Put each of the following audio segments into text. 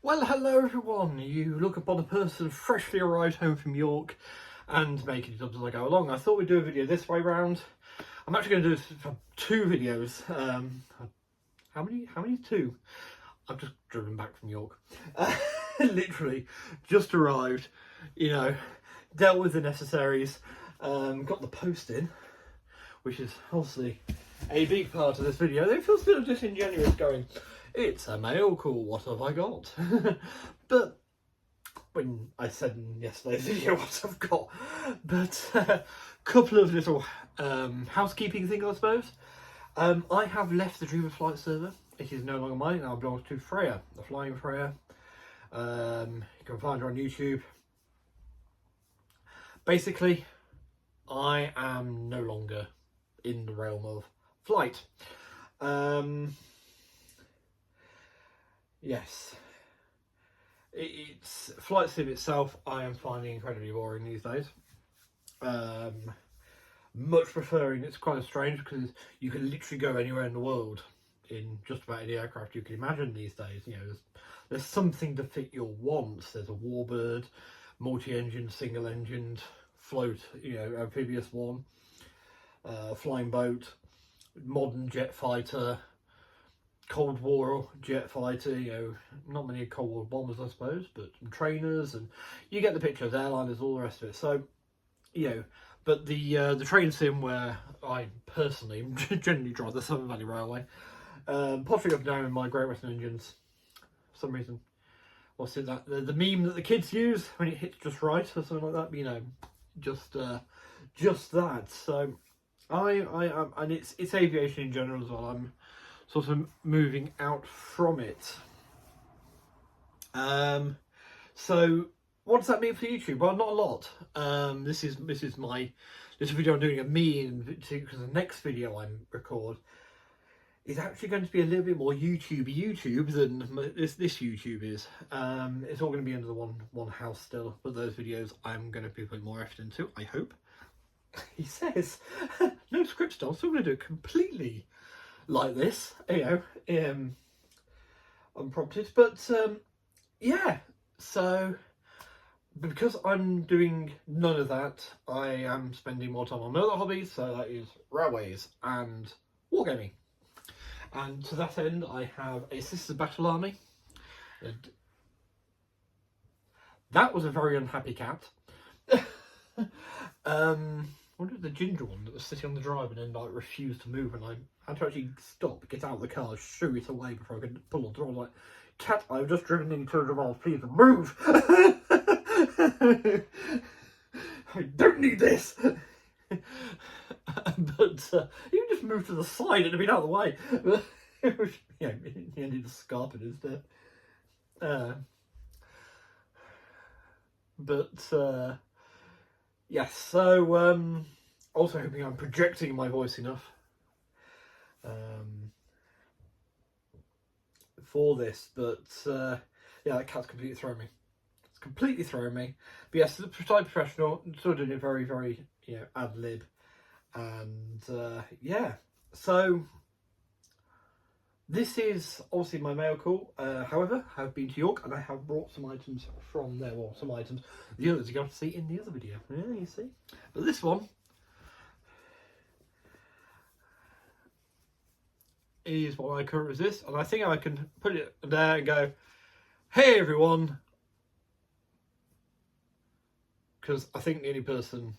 Well, hello everyone. You look upon a person freshly arrived home from York and making it up as I go along. I thought we'd do a video this way round. I'm actually going to do this for 2 videos. How many? 2. I've just driven back from York. Literally, just arrived, dealt with the necessaries, got the post in, which is obviously a big part of this video. It feels a bit disingenuous going, it's a mail call, what have I got? But when I said in yesterday's video what I've got, but a couple of little housekeeping things, I suppose. I have left the Dream of Flight server. It is no longer mine. Now it belongs to Freya, the Flying Freya. You can find her on YouTube. Basically, I am no longer in the realm of flight. Yes, it's flight sim itself. I am finding incredibly boring these days. Much preferring, it's kind of strange because you can literally go anywhere in the world in just about any aircraft you can imagine these days. There's something to fit your wants. There's a Warbird, multi-engine, single-engined, float, amphibious one, flying boat, modern jet fighter, Cold War jet fighter, not many Cold War bombers I suppose, but some trainers, and you get the picture, airliners, all the rest of it. So, but the train sim where I personally generally drive the Southern Valley Railway, pottering up and down in my Great Western engines, for some reason. What's it that the meme that the kids use when it hits just right or something like that? Just that. So I and it's aviation in general as well. I'm sort of moving out from it. So what does that mean for YouTube? Well, not a lot. This is my little video I'm doing of me, because the next video I record is actually going to be a little bit more YouTube than this YouTube is. It's all going to be under the one house still, but those videos I'm going to be putting more effort into, I hope. He says, no script stuff, so I'm going to do it completely like this, unprompted. But yeah, so because I'm doing none of that, I am spending more time on my other hobbies, so that is railways and wargaming. And to that end, I have a Sisters Battle Army. And that was a very unhappy cat. What was the ginger one that was sitting on the drive and then refused to move, and I had to actually stop, get out of the car, shoo it away before I could pull on through. I was like, cat, I've just driven into the wall, please move! I don't need this! But you just moved to the side and it'd been out of the way. But he ended up scarping instead. Yes, so also hoping I'm projecting my voice enough for this, but yeah, that cat's completely thrown me. It's completely thrown me. But yes, the side professional, sort of doing it very, very, ad lib, and yeah. So this is obviously my mail call. However, I've been to York and I have brought some items from there. Well, some items. The others you're going to see in the other video. Yeah, you see. But this one is what I currently resist, and I think I can put it there and go, "Hey everyone," because I think the only person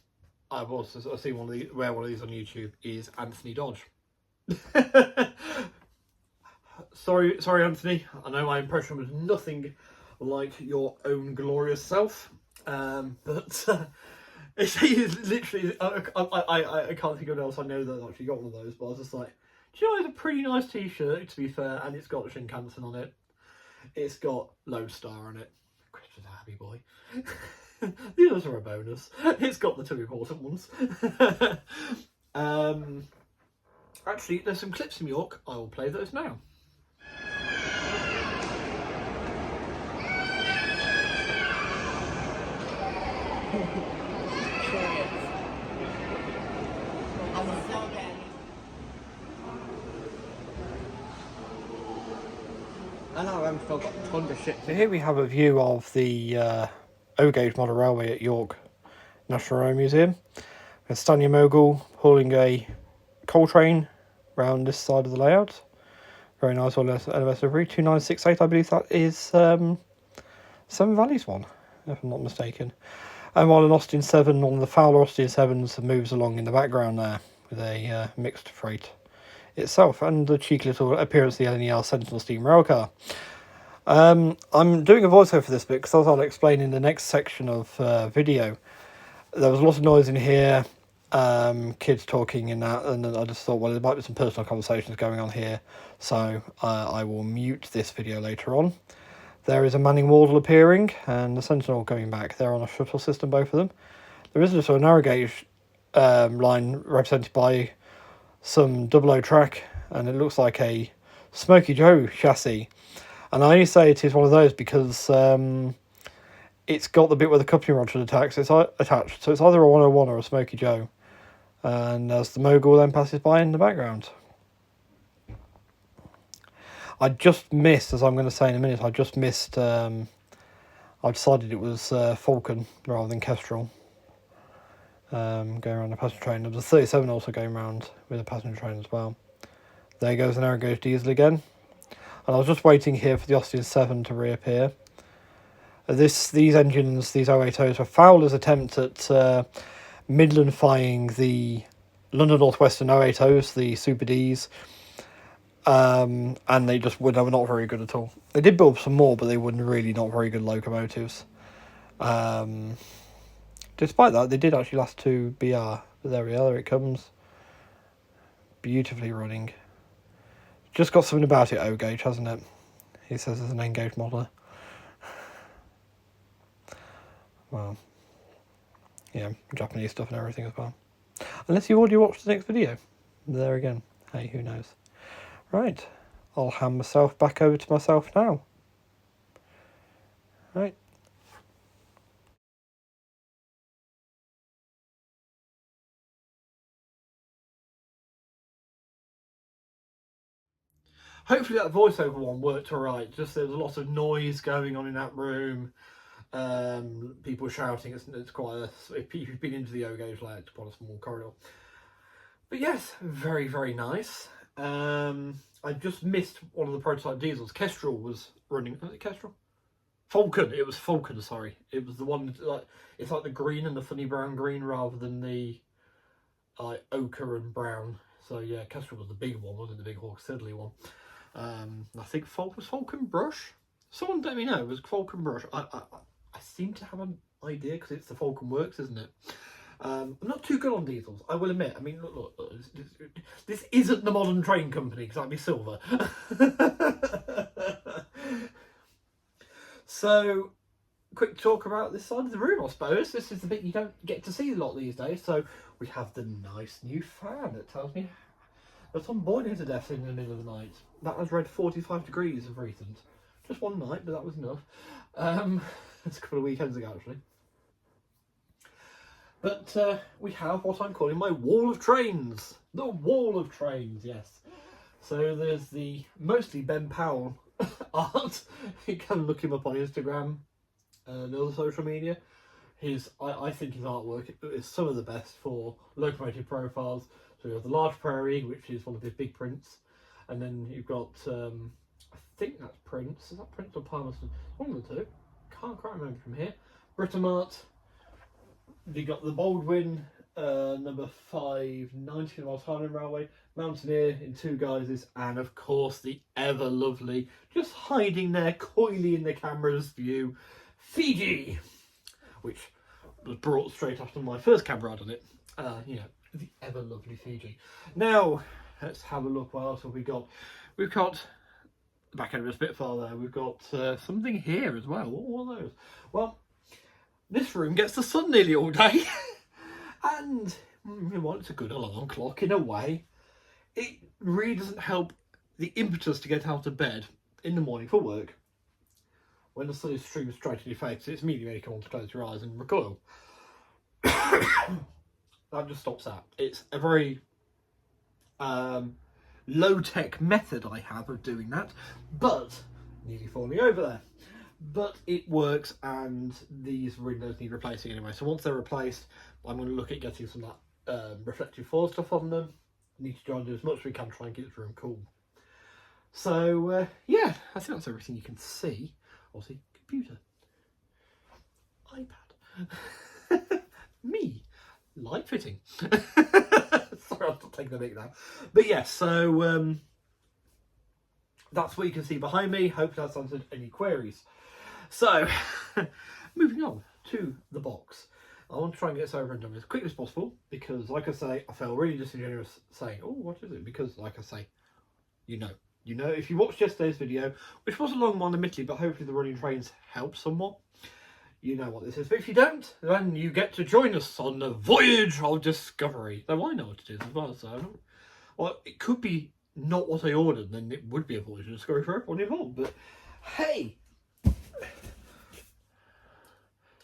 I've seen wear one of these on YouTube is Anthony Dodge. Sorry, Anthony. I know my impression was nothing like your own glorious self, but it's literally. I can't think of what else I know that actually got one of those. But I was just like, do you know, it's a pretty nice T-shirt, to be fair, and it's got Shinkansen on it. It's got Lodestar on it. Christopher Happy Boy. The others are a bonus. It's got the 2 important ones. Actually, there's some clips from York. I will play those now. I know, I've still got tons of shit. So here we have a view of the O-Gauge Model Railway at York National Rail Museum. With Stanya Mogul hauling a coal train round this side of the layout. Very nice on LMS livery. 2968, I believe that is Seven Valleys one, if I'm not mistaken. And while an Austin 7 on the Fowler Austin 7s moves along in the background there with a mixed freight itself, and the cheeky little appearance of the LNER Sentinel steam railcar. I'm doing a voiceover for this bit because as I'll explain in the next section of video, there was a lot of noise in here, kids talking in that, and then I just thought, well, there might be some personal conversations going on here, so I will mute this video later on. There is a Manning Wardle appearing, and the Sentinel going back. They're on a shuttle system, both of them. There is also a narrow gauge line represented by some double O track, and it looks like a Smoky Joe chassis. And I only say it is one of those because it's got the bit where the coupling rod should attach. It's attached, so it's either a 101 or a Smoky Joe. And as the Mogul then passes by in the background. I just missed, as I'm going to say in a minute, I just missed, I decided it was Falcon rather than Kestrel going around the passenger train. There was a 37 also going around with a passenger train as well. There goes an narrow gauge diesel again. And I was just waiting here for the Austin 7 to reappear. These engines, these 080s, were Fowler's attempt at Midland-fying the London North Western 080s, the Super Ds. And they were not very good at all. They did build some more, but they were really not very good locomotives. Despite that, they did actually last to BR. But there we are, there it comes. Beautifully running. Just got something about it, O-Gauge, hasn't it? He says there's an N-Gauge modeler. Well, yeah, Japanese stuff and everything as well. Unless you've already watched the next video. There again. Hey, who knows? Right, I'll hand myself back over to myself now. Right. Hopefully that voiceover one worked alright. Just there was a lot of noise going on in that room. People shouting. It's quite a, if you've been into the O-Gauge layout, it's quite a small corridor. But yes, very, very nice. I just missed one of the prototype diesels. Kestrel was running. Was it Kestrel? Falcon. It was Falcon. Sorry, it was the one like it's like the green and the funny brown green rather than the like ochre and brown. So yeah, Kestrel was the big one, wasn't it? The big Hawk Siddeley one. I think was Falcon Brush. Someone let me know. It was Falcon Brush. I seem to have an idea because it's the Falcon Works, isn't it? I'm not too good on diesels, I will admit. I mean, look, this isn't the Modern Train Company, because that'd be silver. So, quick talk about this side of the room, I suppose. This is the bit you don't get to see a lot these days. So, we have the nice new fan that tells me that I'm boiling to death in the middle of the night. That has read 45 degrees of recent. Just one night, but that was enough. It's a couple of weekends ago, actually. But we have what I'm calling my wall of trains. The wall of trains, yes. So there's the mostly Ben Powell art. You can look him up on Instagram and other social media. I think his artwork is some of the best for locomotive profiles. So we have the Large Prairie, which is one of his big prints. And then you've got, I think that's Prince. Is that Prince or Palmerston? One of the two. Can't quite remember from here. Britomart. You got the Baldwin, number 590 Miles Highland Railway, Mountaineer in two guises, and of course the ever lovely, just hiding there coyly in the camera's view, Fiji, which was brought straight after my first camera ride on it. You know, the ever lovely Fiji. Now let's have a look. What else have we got? We've got the back end of this bit far there. We've got something here as well. What are those? Well, this room gets the sun nearly all day. And, well, it's a good alarm clock in a way. It really doesn't help the impetus to get out of bed in the morning for work. When the sun is streaming straight in your face, it's immediately making you want to close your eyes and recoil. That just stops that. It's a very low-tech method I have of doing that. But nearly falling over there. But it works, and these windows need replacing anyway. So once they're replaced, I'm going to look at getting some of that reflective foil stuff on them. Need to try and do as much as we can, try and keep the room cool. So yeah, I think that's everything you can see. Obviously, computer, iPad, me, light fitting. Sorry, I'm not taking the mic now. But yeah, so that's what you can see behind me. Hope that's answered any queries. So, moving on to the box. I want to try and get this over and done as quickly as possible because, like I say, I feel really disingenuous saying, oh, what is it? Because, like I say, you know, if you watched yesterday's video, which was a long one, admittedly, but hopefully the running trains help somewhat, you know what this is. But if you don't, then you get to join us on the voyage of discovery. Though I know what it is as well, so well, it could be not what I ordered, then it would be a voyage of discovery for everyone involved. But hey,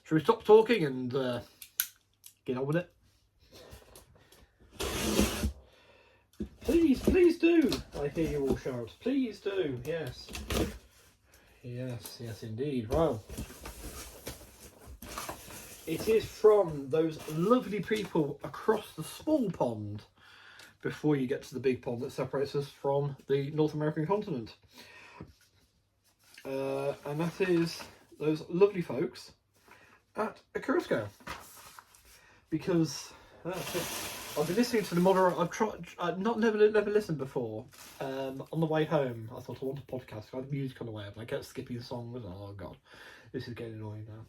should we stop talking and get on with it? Please, please do. I hear you all shout. Please do. Yes. Yes, yes indeed. Well, it is from those lovely people across the small pond before you get to the big pond that separates us from the North American continent. And that is those lovely folks at Akuroscale. Because I've been listening to the moderator. I've tried, never listened before. On the way home, I thought I want a podcast. I had music on the way up, and I kept skipping songs. Oh god, this is getting annoying now.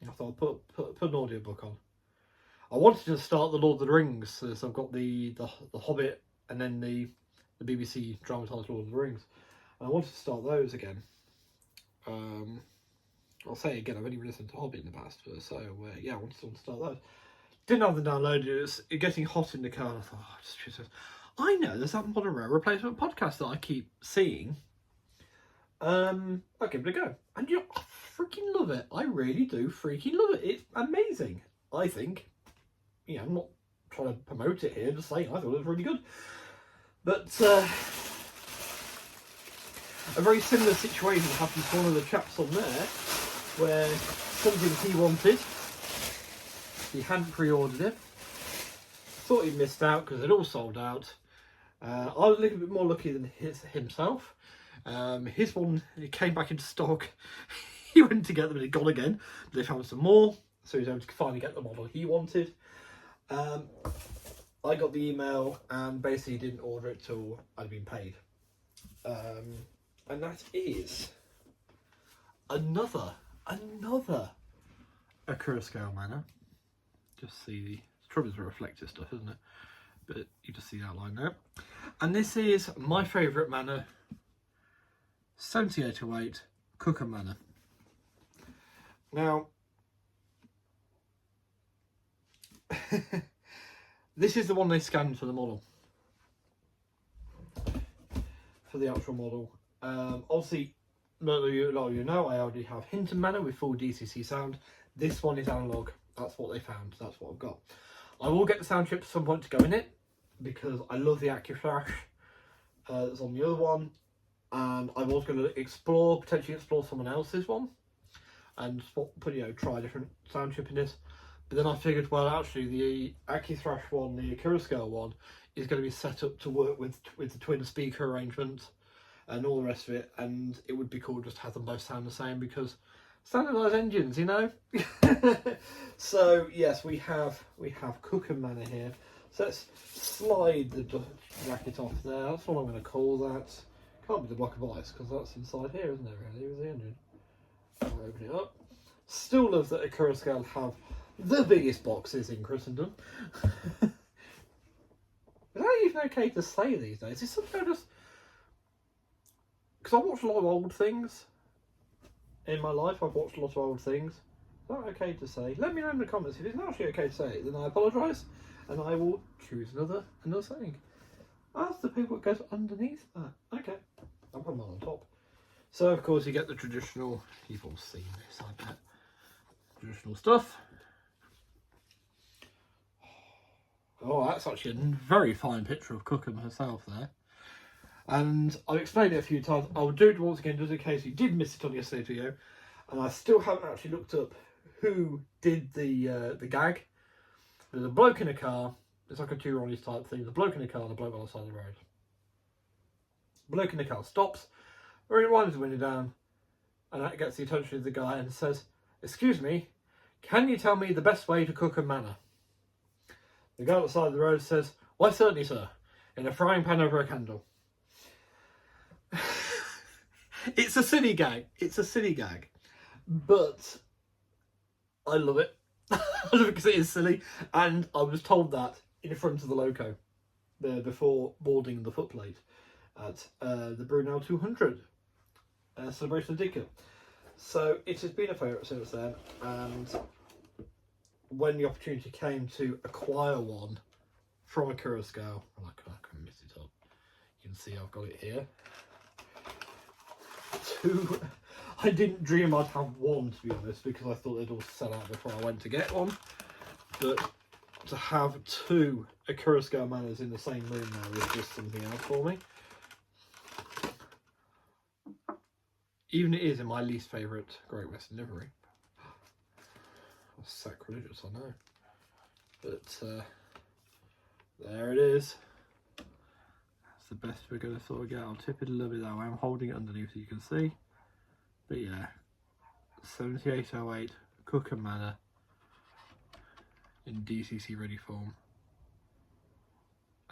I thought I'd put an audiobook on. I wanted to start the Lord of the Rings, so I've got the Hobbit and then the BBC dramatised Lord of the Rings. And I wanted to start those again. I'll say again, I've only listened to Hobbit in the past, so yeah, I wanted to start those. Didn't have them downloaded. It was getting hot in the car. And I thought, I know there's that Monorail replacement podcast that I keep seeing. I'll give it a go, and I freaking love it. I really do freaking love it. It's amazing. I think. I'm not trying to promote it here. Just saying, I thought it was really good. But a very similar situation happened to one of the chaps on there, where something he wanted. He hadn't pre-ordered it. Thought he'd missed out because it all sold out. I was a little bit more lucky than himself. His one, it came back into stock. He went to get them and it gone again. But they found some more, so he was able to finally get the model he wanted. I got the email and basically didn't order it till I'd been paid. And that is another Akuroscale Manor. Just see the trouble is the reflective stuff, isn't it? But you just see the outline there. And this is my favourite manor, 7808 Cookham Manor. Now, this is the one they scanned for the model, for the actual model. Obviously, a lot of you know I already have Hinton Manor with full DCC sound. This one is analog. That's what they found. That's what I've got. I will get the sound chip at some point to go in it because I love the AccuFlash that's on the other one, and I was going to potentially explore someone else's one and try a different sound chip in this. But then I figured, well, actually, the AccuThrash one, the Akuroscale one, is going to be set up to work with the twin speaker arrangement and all the rest of it, and it would be cool just to have them both sound the same because standardised engines, So yes, we have Cookham Manor here. So let's slide the bracket off there. That's what I'm going to call that. Can't be the block of ice because that's inside here, isn't it? Really, with the engine. I'll open it up. Still love that Akuroscale have the biggest boxes in Christendom. Is that even okay to say these days? Is something just because I watch a lot of old things in my life. I've watched a lot of old things. Is that okay to say? Let me know in the comments if it's not actually okay to say it. Then I apologise, and I will choose another saying. Ask the people what goes underneath that. Okay, I'll put them on top. So of course you get the traditional. You've all seen this, I bet. Traditional stuff. Oh, that's actually a very fine picture of Cookham herself there. And I've explained it a few times. I'll do it once again just in case you did miss it on yesterday's video. And I still haven't actually looked up who did the gag. There's a bloke in a car. It's like a two Ronnies type thing. The bloke in a car and the bloke on the side of the road. The bloke in the car stops, winds the window down, and that gets the attention of the guy and says, "Excuse me, can you tell me the best way to cook a manor?" The guy on the side of the road says, "Why certainly, sir, in a frying pan over a candle." It's a silly gag. It's a silly gag. But I love it. I love it because it is silly. And I was told that in front of the loco there before boarding the footplate at the Brunel 200 celebration of Dicker. So it has been a favourite since then. And when the opportunity came to acquire one from a Kurosco, I couldn't miss it up. You can see I've got it here. Two, I didn't dream I'd have one, to be honest, because I thought they'd all sell out before I went to get one. But to have two Kurosco Manors in the same room now is just something else for me. Even it is in my least favourite Great Western livery. That's sacrilegious, I know. But there it is. That's the best we're going to sort of get. I'll tip it a little bit that way. I'm holding it underneath so you can see. But yeah, 7808 Cookham Manor in DCC ready form.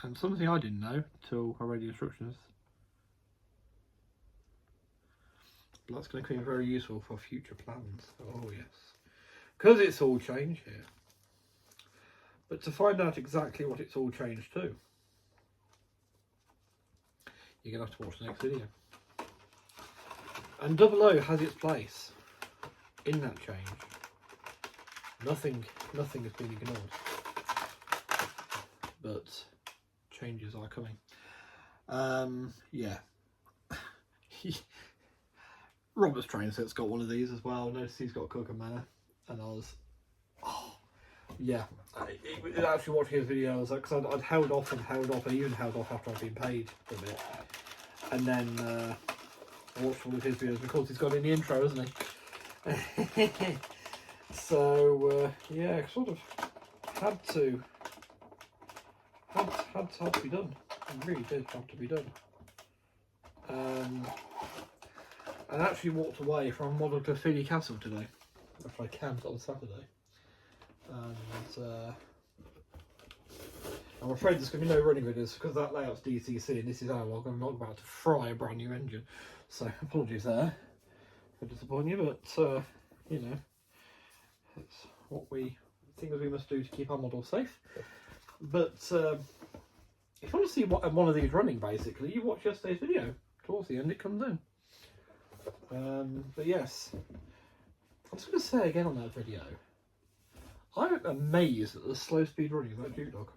And something I didn't know until I read the instructions. But that's going to be very useful for future plans. Oh yes. Because it's all changed here. But to find out exactly what it's all changed to, you're going to have to watch the next video. And 00 has its place in that change. Nothing has been ignored. But changes are coming. Yeah. Robert's train set's got one of these as well. Notice he's got a Cookham Manor. And I was, yeah. It actually watching his video, I was like, because I'd held off. I even held off after I'd been paid for a bit. And then I watched one of his videos because he's got in the intro, hasn't he? So yeah, sort of had to be done. It really did have to be done. I actually walked away from Model to Feely Castle today after I camped on Saturday, and I'm afraid there's going to be no running videos because that layout's DCC and this is analog. I'm not about to fry a brand new engine, so apologies there for disappointing you, but you know, it's things we must do to keep our model safe. But if you want to see what one of these running, basically, you watch yesterday's video. Towards the end it comes in. But yes, I was going to say again on that video, I'm amazed at the slow speed running of that Duke Dog.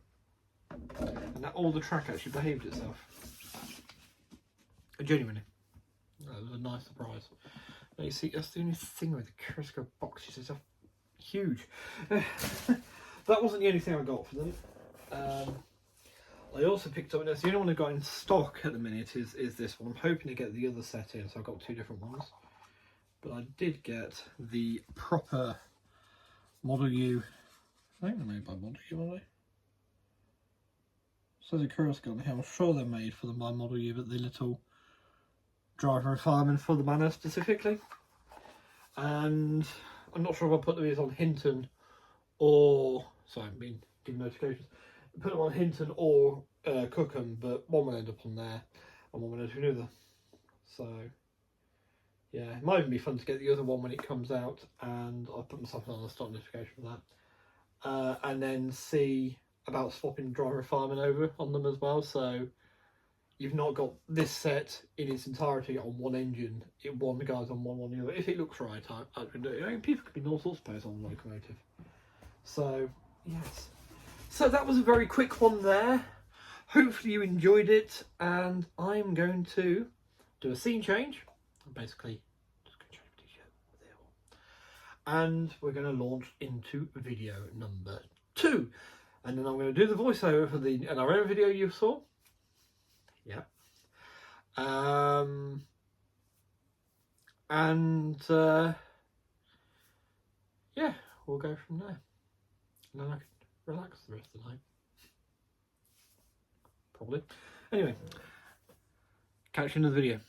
And that all the track actually behaved itself. Genuinely. That was a nice surprise. Now you see, that's the only thing with the Kurosco boxes, is huge. That wasn't the only thing I got for them. I also picked up, and that's the only one I've got in stock at the minute is this one. I'm hoping to get the other set in, so I've got two different ones. But I did get the proper Model U. I think they're made by Model U, are they? So the Kurosco on here, I'm sure they're made for the My Model U, but the little driver and fireman for the Manor specifically. And I'm not sure if I'll put these on Hinton or, sorry, I've been giving notifications. Put them on Hinton or Cookham, but one will end up on there and one will end up on the other. So yeah, it might even be fun to get the other one when it comes out, and I'll put myself on the stock notification for that. And then see about swapping driver and fireman over on them as well, so you've not got this set in its entirety on one engine, one guy's on one the other. If it looks right, I can do it. I mean, people could be in all sorts of places on the locomotive. So yes, so that was a very quick one there. Hopefully you enjoyed it, and I'm going to do a scene change. I'm basically just going to change the t-shirt there, and we're going to launch into video number 2. And then I'm going to do the voiceover for the NRM video you saw. Yeah. And yeah, we'll go from there. And then I can relax the rest of the night. Probably. Anyway, catch you in the video.